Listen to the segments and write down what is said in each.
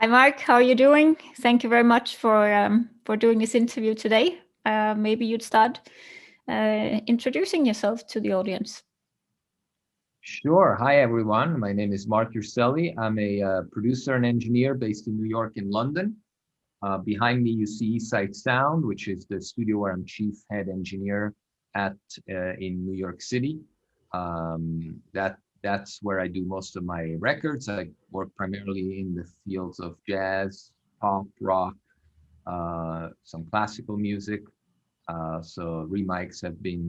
Hi, Mark. How are you doing? Thank you very much for doing this interview today. Maybe you'd start introducing yourself to the audience. Sure. Hi, everyone. My name is Marc Urselli. I'm a producer and engineer based in New York and London. Behind me, you see Eastside Sound, which is the studio where I'm chief head engineer at in New York City. That's where I do most of my records. I work primarily in the fields of jazz, pop, rock, some classical music. So remics have been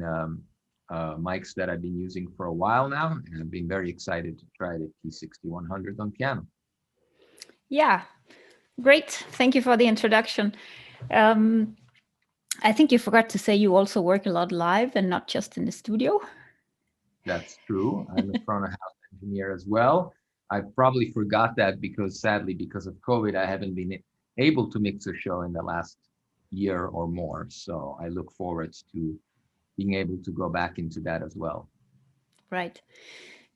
mics that I've been using for a while now, and I've been very excited to try the P6100 on piano. Yeah, great. Thank you for the introduction. I think you forgot to say you also work a lot live and not just in the studio. That's true. I'm a front of house engineer as well. I probably forgot that because sadly, because of COVID, I haven't been able to mix a show in the last year or more. So I look forward to being able to go back into that as well. Right.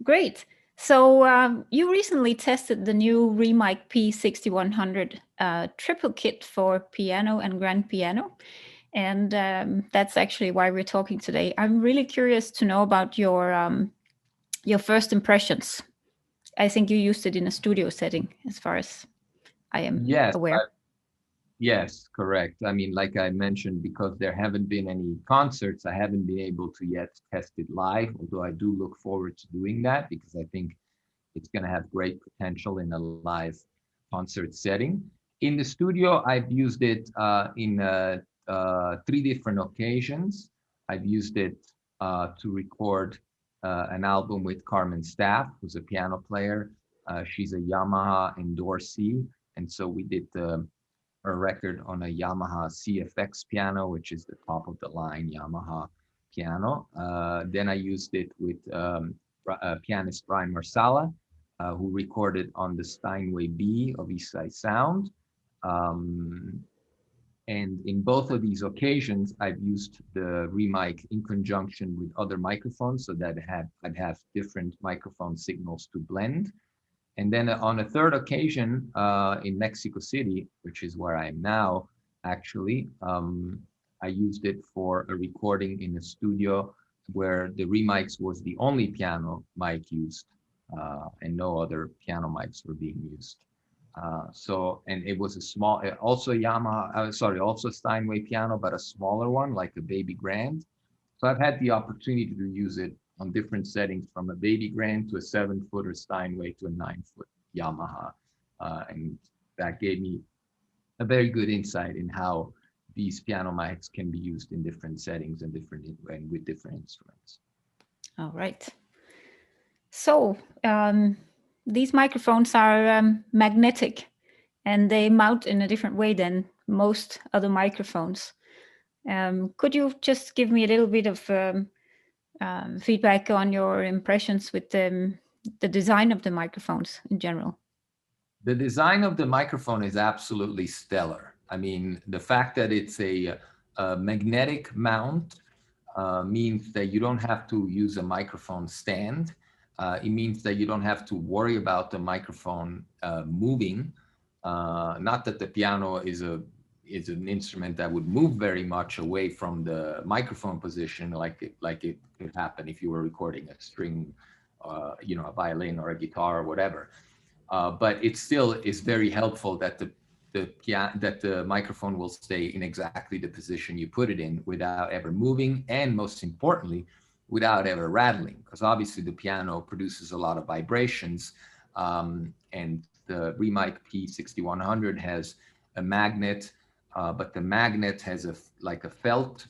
Great. So you recently tested the new REMIC P6100 Triple Kit for piano and grand piano. And that's actually why we're talking today. I'm really curious to know about your first impressions. I think you used it in a studio setting, as far as I am Yes, aware. yes, correct. I mean, like I mentioned, because there haven't been any concerts, I haven't been able to yet test it live, although I do look forward to doing that because I think it's going to have great potential in a live concert setting. In the studio, I've used it in three different occasions. I've used it to record an album with Carmen Staff, who's a piano player. She's a Yamaha endorsee, and so we did a record on a Yamaha CFX piano, which is the top of the line Yamaha piano. Then I used it with pianist Brian Marsala, who recorded on the Steinway B of Eastside Sound. Um, and in both of these occasions, I've used the REMIC in conjunction with other microphones so that I'd have different microphone signals to blend. And then on a third occasion in Mexico City, which is where I am now, actually, I used it for a recording in a studio where the REMICs was the only piano mic used and no other piano mics were being used. And it was a small, also Yamaha, also Steinway piano, but a smaller one, like a baby grand. So I've had the opportunity to use it on different settings, from a baby grand to a 7-footer Steinway to a 9-foot Yamaha. And that gave me a very good insight in how these piano mics can be used in different settings and with different instruments. All right. So these microphones are magnetic and they mount in a different way than most other microphones. Could you just give me a little bit of feedback on your impressions with the design of the microphones in general? The design of the microphone is absolutely stellar. I mean, the fact that it's a magnetic mount means that you don't have to use a microphone stand. It means that you don't have to worry about the microphone moving. Not that the piano is an instrument that would move very much away from the microphone position, like it could happen if you were recording a string, a violin or a guitar or whatever. But it still is very helpful that the microphone will stay in exactly the position you put it in without ever moving, and most importantly, without ever rattling, because obviously the piano produces a lot of vibrations, and the REMIC P6100 has a magnet, but the magnet has like a felt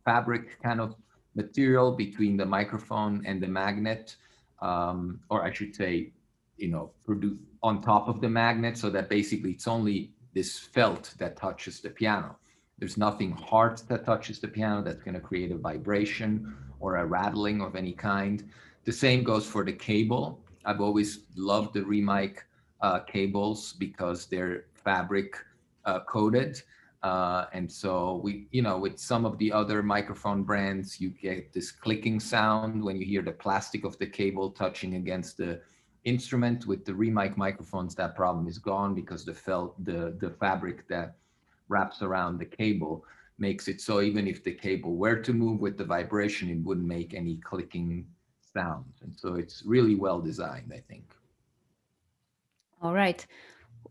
fabric kind of material between the microphone and the magnet, or I should say, produce on top of the magnet, so that basically it's only this felt that touches the piano. There's nothing hard that touches the piano that's going to create a vibration or a rattling of any kind. The same goes for the cable. I've always loved the REMIC cables because they're fabric coated. And so with some of the other microphone brands, you get this clicking sound when you hear the plastic of the cable touching against instrument. With the REMIC microphones, that problem is gone because the felt, the fabric that wraps around the cable makes it so even if the cable were to move with the vibration, it wouldn't make any clicking sound. And so it's really well designed, I think. All right.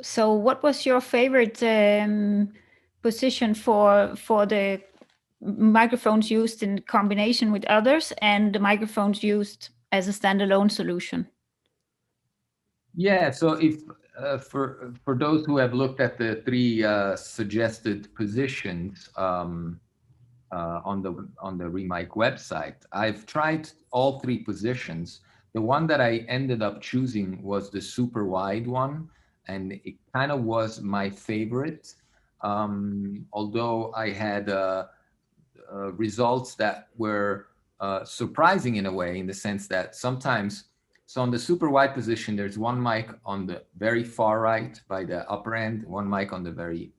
So what was your favorite position for the microphones used in combination with others and the microphones used as a standalone solution? Yeah, so if for those who have looked at the three suggested positions on the REMIC website, I've tried all three positions. The one that I ended up choosing was the super wide one, and it kind of was my favorite. Although I had results that were surprising in a way, in the sense that sometimes, so on the super wide position, there's one mic on the very far right by the upper end, one mic on the very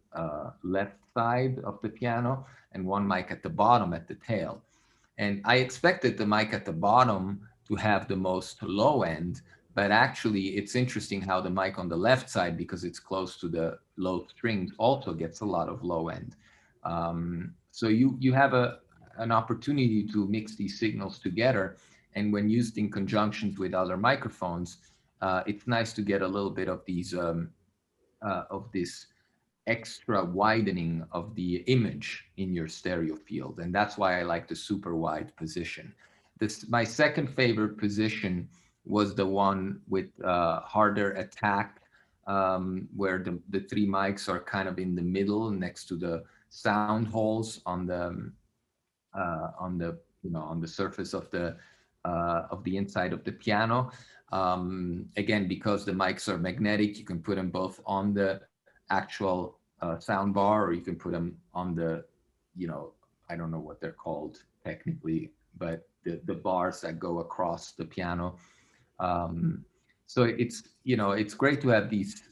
left side of the piano, and one mic at the bottom at the tail. And I expected the mic at the bottom to have the most low end, but actually it's interesting how the mic on the left side, because it's close to the low strings, also gets a lot of low end. So you have an opportunity to mix these signals together. And when used in conjunctions with other microphones, it's nice to get a little bit of these of this extra widening of the image in your stereo field. And that's why I like the super wide position. My second favorite position was the one with harder attack, where the three mics are kind of in the middle next to the sound holes on the on the surface of the inside of the piano. Again, because the mics are magnetic, you can put them both on the actual sound bar, or you can put them on the, I don't know what they're called technically, but the bars that go across the piano. So it's great to have these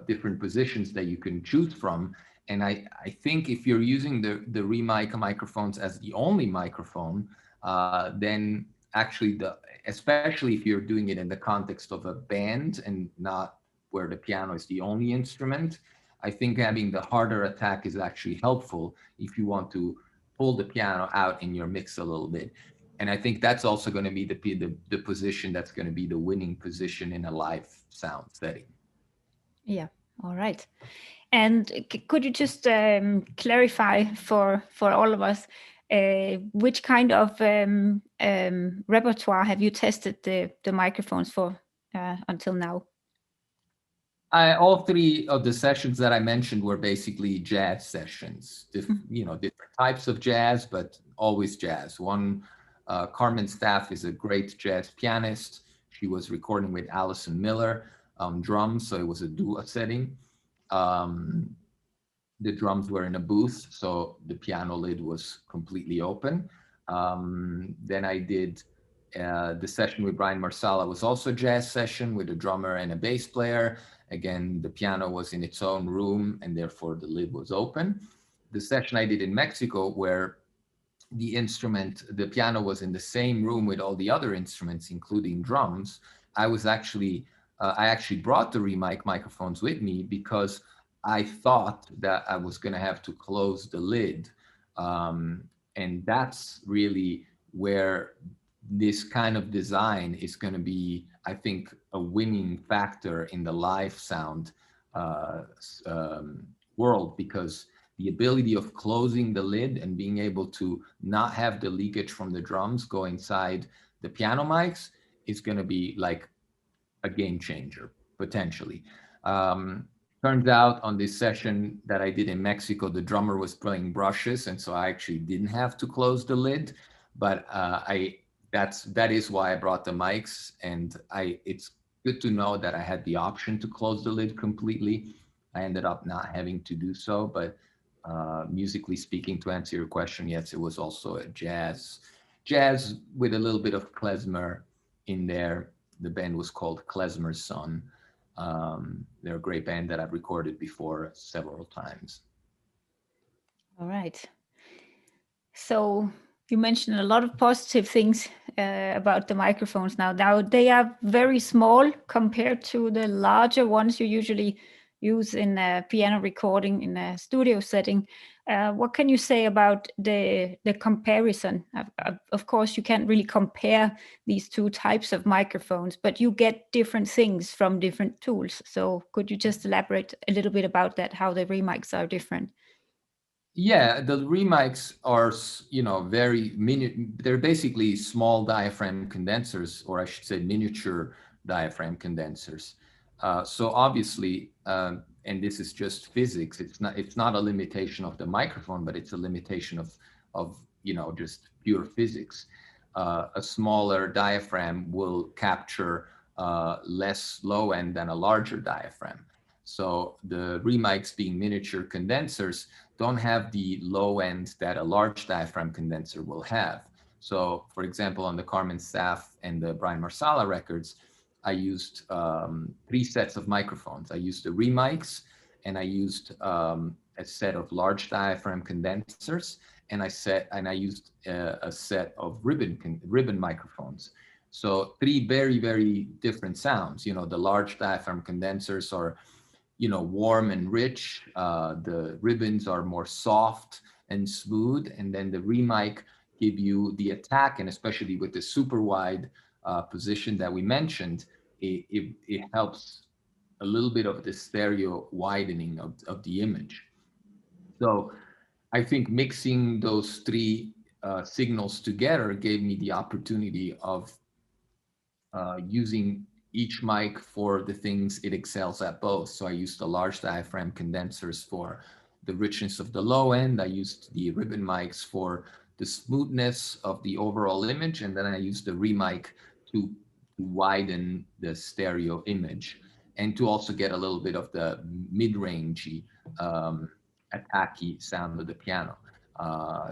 different positions that you can choose from. And I think if you're using the REMIC microphones as the only microphone, then actually especially if you're doing it in the context of a band and not where the piano is the only instrument, I think having the harder attack is actually helpful if you want to pull the piano out in your mix a little bit. And I think that's also going to be the position that's going to be the winning position in a live sound setting. Yeah. All right. And could you just clarify for all of us which kind of repertoire have you tested the microphones for until now? All three of the sessions that I mentioned were basically jazz sessions, different types of jazz, but always jazz. One, Carmen Staff is a great jazz pianist. She was recording with Allison Miller on drums, so it was a duo setting. The drums were in a booth, so the piano lid was completely open. Then I did the session with Brian Marsala was also a jazz session with a drummer and a bass player. Again, the piano was in its own room and therefore the lid was open. The session I did in Mexico, where the piano was in the same room with all the other instruments, including drums, I actually brought the REMIC microphones with me because I thought that I was going to have to close the lid. And that's really where this kind of design is going to be, I think, a winning factor in the live sound world, because the ability of closing the lid and being able to not have the leakage from the drums go inside the piano mics is going to be like a game changer, potentially. Turns out on this session that I did in Mexico, the drummer was playing brushes, and so I actually didn't have to close the lid. But that is why I brought the mics, and it's good to know that I had the option to close the lid completely. I ended up not having to do so, but musically speaking, to answer your question, yes, it was also a jazz with a little bit of klezmer in there. The band was called Klezmer's Son. They're a great band that I've recorded before several times. All right. So You mentioned a lot of positive things about the microphones now. Now they are very small compared to the larger ones you usually use in a piano recording in a studio setting. What can you say about the comparison? Of course, you can't really compare these two types of microphones, but you get different things from different tools. So could you just elaborate a little bit about that, how the remics are different? Yeah, the remics are, very they're basically small diaphragm condensers, or I should say miniature diaphragm condensers. So obviously, and this is just physics, it's not a limitation of the microphone, but it's a limitation of just pure physics. A smaller diaphragm will capture less low end than a larger diaphragm. So the remics, being miniature condensers, don't have the low end that a large diaphragm condenser will have. So for example, on the Carmen Staff and the Brian Marsala records, I used 3 sets of microphones. I used the remics, and I used a set of large diaphragm condensers, and I used a set of ribbon microphones. So 3 very, very different sounds. The large diaphragm condensers are warm and rich. The ribbons are more soft and smooth. And then the remic give you the attack, and especially with the super wide position that we mentioned, it helps a little bit of the stereo widening of the image. So I think mixing those 3 signals together gave me the opportunity of using each mic for the things it excels at both. So I used the large diaphragm condensers for the richness of the low end. I used the ribbon mics for the smoothness of the overall image. And then I used the remic to widen the stereo image and to also get a little bit of the mid-rangey, attacky sound of the piano.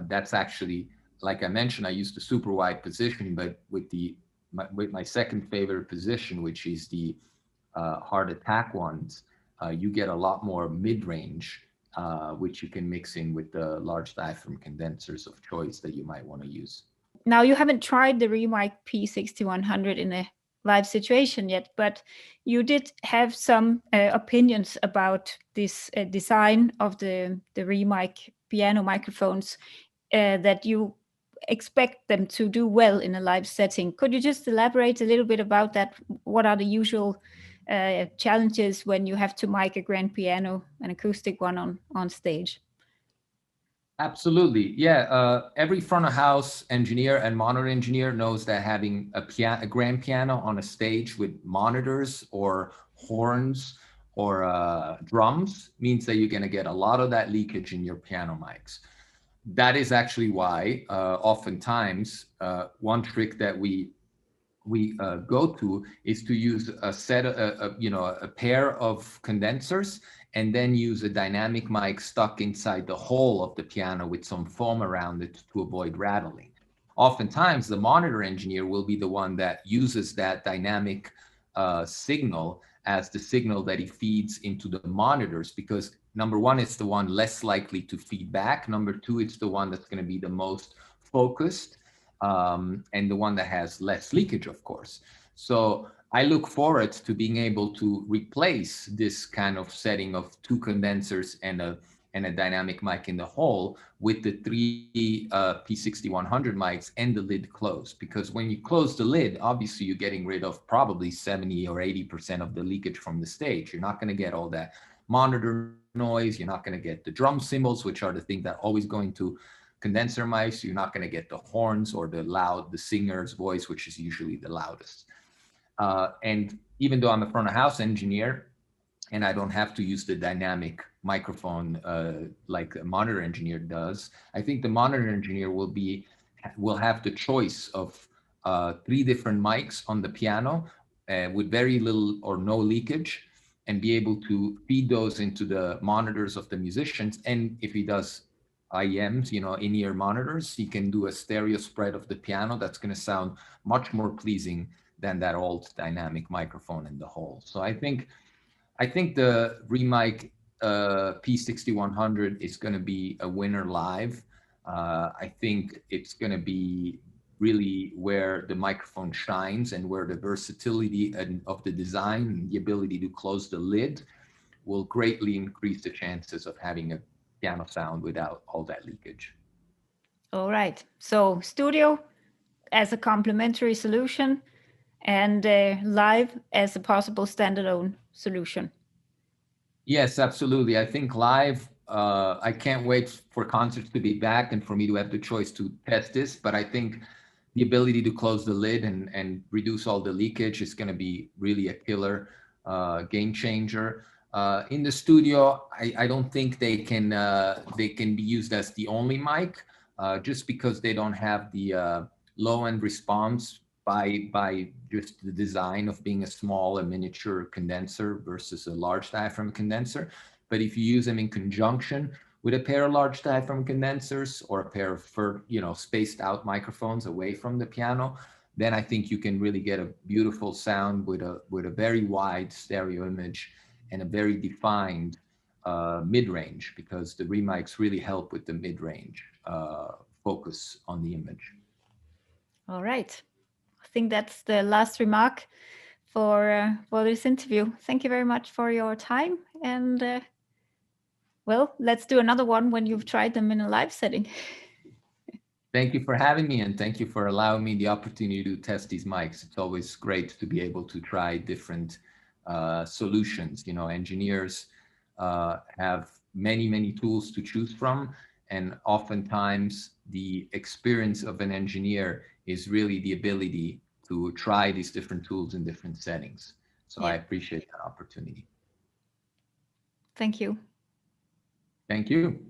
That's actually, like I mentioned, I used the super wide position, but with my second favorite position, which is the hard attack ones, you get a lot more mid-range, which you can mix in with the large diaphragm condensers of choice that you might want to use. Now, you haven't tried the REMIC P6100 in a live situation yet, but you did have some opinions about this design of the REMIC piano microphones, that you expect them to do well in a live setting. Could you just elaborate a little bit about that? What are the usual challenges when you have to mic a grand piano, an acoustic one on stage? Absolutely. Yeah. Every front of house engineer and monitor engineer knows that having a grand piano on a stage with monitors or horns or drums means that you're going to get a lot of that leakage in your piano mics. That is actually why oftentimes one trick that we go to is to use a pair of condensers, and then use a dynamic mic stuck inside the hole of the piano with some foam around it to avoid rattling. Oftentimes, the monitor engineer will be the one that uses that dynamic signal as the signal that he feeds into the monitors, because number one, it's the one less likely to feed back. Number two, it's the one that's going to be the most focused, and the one that has less leakage, of course. So I look forward to being able to replace this kind of setting of 2 condensers and a dynamic mic in the hole with the 3 P6100 mics and the lid closed. Because when you close the lid, obviously you're getting rid of probably 70 or 80% of the leakage from the stage. You're not going to get all that monitor noise. You're not going to get the drum cymbals, which are the thing that always go into condenser mics. You're not going to get the horns or the singer's voice, which is usually the loudest. And even though I'm a front of house engineer and I don't have to use the dynamic microphone like a monitor engineer does, I think the monitor engineer will have the choice of 3 different mics on the piano with very little or no leakage, and be able to feed those into the monitors of the musicians. And if he does IEMs, in-ear monitors, he can do a stereo spread of the piano that's going to sound much more pleasing than that old dynamic microphone in the hole. So I think the REMIC P6100 is going to be a winner live. I think it's going to be really where the microphone shines, and where the versatility of the design and the ability to close the lid will greatly increase the chances of having a piano sound without all that leakage. All right. So studio as a complementary solution, and live as a possible standalone solution. Yes, absolutely. I think live, I can't wait for concerts to be back and for me to have the choice to test this. But I think the ability to close the lid and reduce all the leakage is going to be really a killer game changer. In the studio, I don't think they can be used as the only mic, just because they don't have the low end response by just the design of being a small and miniature condenser versus a large diaphragm condenser. But if you use them in conjunction with a pair of large diaphragm condensers or a pair of spaced out microphones away from the piano, then I think you can really get a beautiful sound with a very wide stereo image and a very defined mid-range, because the remics really help with the mid-range focus on the image. All right. I think that's the last remark for this interview. Thank you very much for your time, and well, let's do another one when you've tried them in a live setting. Thank you for having me, and thank you for allowing me the opportunity to test these mics. It's always great to be able to try different solutions. Engineers have many tools to choose from, and oftentimes the experience of an engineer is really the ability to try these different tools in different settings. So Yeah. I appreciate that opportunity. Thank you. Thank you.